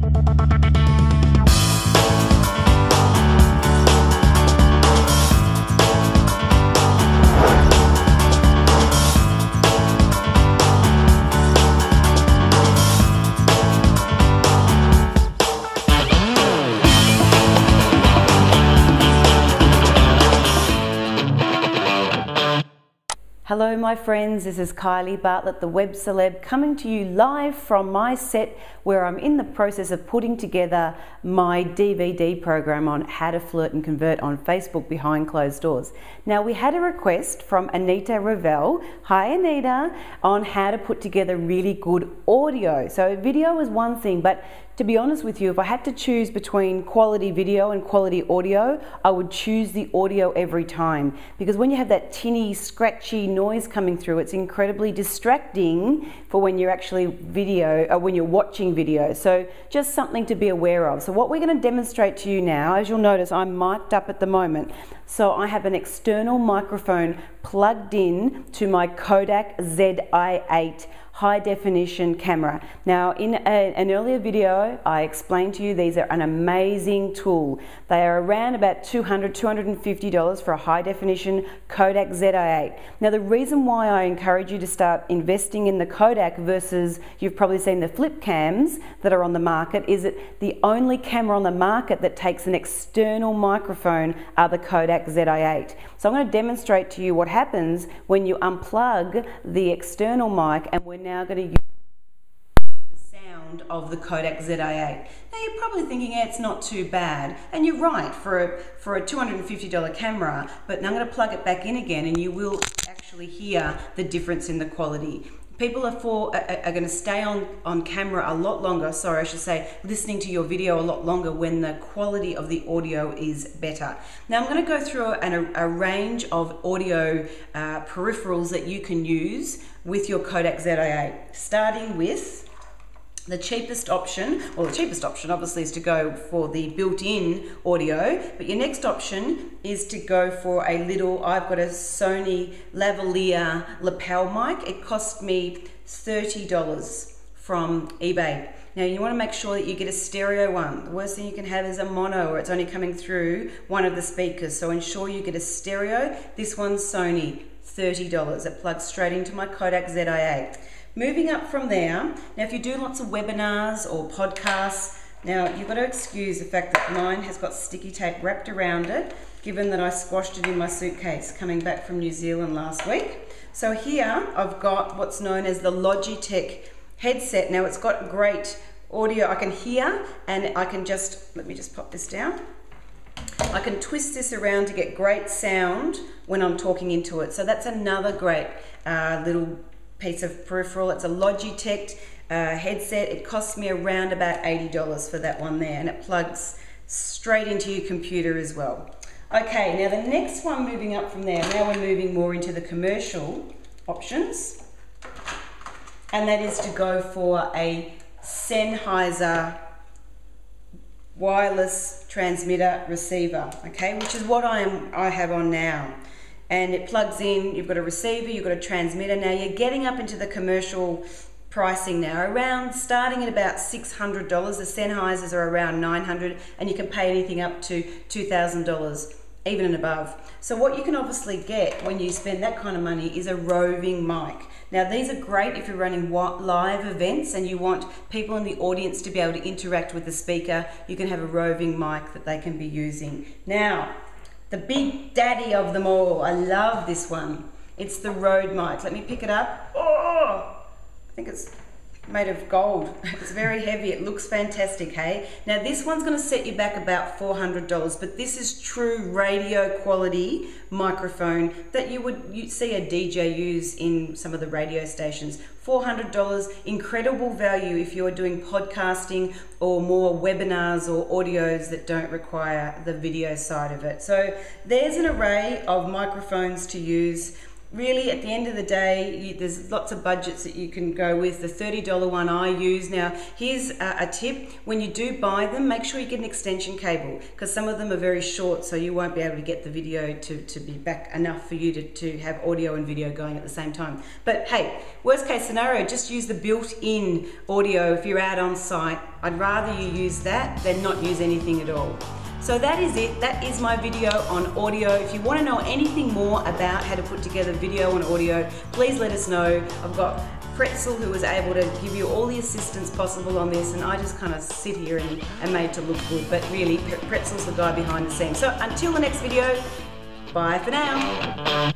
Hello my friends, this is Kylie Bartlett, the Web Celeb, coming to you live from my set where I'm in the process of putting together my DVD program on how to flirt and convert on Facebook behind closed doors. Now we had a request from Anita Ravel, hi Anita, on how to put together really good audio. So video is one thing, but to be honest with you, if I had to choose between quality video and quality audio, I would choose the audio every time, because when you have that tinny, scratchy noise coming through, it's incredibly distracting for when you're actually when you're watching video. So just something to be aware of. So what we're going to demonstrate to you now, as you'll notice, I'm mic'd up at the moment. So I have an external microphone plugged in to my Kodak ZI-8 high definition camera. Now in an earlier video I explained to you these are an amazing tool. They are around about $200, $250 for a high definition Kodak ZI-8. Now the reason why I encourage you to start investing in the Kodak versus, you've probably seen the flip cams that are on the market, is that the only camera on the market that takes an external microphone are the Kodak ZI-8. So I'm going to demonstrate to you what happens when you unplug the external mic, and we're now going to use the sound of the Kodak ZI-8. Now you're probably thinking, yeah, it's not too bad, and you're right for a $250 camera, but now I'm going to plug it back in again and you will actually hear the difference in the quality. People are going to stay on camera a lot longer, sorry I should say, listening to your video a lot longer when the quality of the audio is better. Now I'm going to go through a range of audio peripherals that you can use with your Kodak ZI-8, starting with the cheapest option. Well, the cheapest option obviously is to go for the built-in audio, but your next option is to go for a little, I've got a Sony lavalier lapel mic. It cost me $30 from eBay. Now you want to make sure that you get a stereo one. The worst thing you can have is a mono, or it's only coming through one of the speakers. So ensure you get a stereo. This one's Sony, $30. It plugs straight into my Kodak ZI-8. Moving up from there, now if you do lots of webinars or podcasts, now you've got to excuse the fact that mine has got sticky tape wrapped around it, given that I squashed it in my suitcase coming back from New Zealand last week. So here I've got what's known as the Logitech headset. Now it's got great audio, I can hear, and I can just, let me just pop this down. I can twist this around to get great sound when I'm talking into it. So that's another great little piece of peripheral. It's a Logitech headset. It costs me around about $80 for that one there, and it plugs straight into your computer as well. Okay, now the next one moving up from there, now we're moving more into the commercial options, and that is to go for a Sennheiser wireless transmitter receiver, okay, which is what I have on now. And it plugs in, you've got a receiver, you've got a transmitter. Now you're getting up into the commercial pricing now, around starting at about $600. The Sennheisers are around $900, and you can pay anything up to $2,000, even and above. So what you can obviously get when you spend that kind of money is a roving mic. Now these are great if you're running live events and you want people in the audience to be able to interact with the speaker. You can have a roving mic that they can be using. Now, the big daddy of them all, I love this one. It's the Rode mic. Let me pick it up. Oh, I think it's made of gold. It's very heavy. It looks fantastic, hey? Now this one's going to set you back about $400, but this is true radio quality microphone that you'd see a DJ use in some of the radio stations. $400, incredible value if you're doing podcasting or more webinars or audios that don't require the video side of it. So there's an array of microphones to use really, at the end of the day, there's lots of budgets that you can go with. The $30 one I use. Now, here's a tip. When you do buy them, make sure you get an extension cable, because some of them are very short, so you won't be able to get the video to be back enough for you to have audio and video going at the same time. But hey, worst case scenario, just use the built-in audio if you're out on site. I'd rather you use that than not use anything at all. So that is it. That is my video on audio. If you want to know anything more about how to put together video and audio, please let us know. I've got Pretzel, who was able to give you all the assistance possible on this, and I just kind of sit here and made to look good. But really, Pretzel's the guy behind the scenes. So until the next video, bye for now.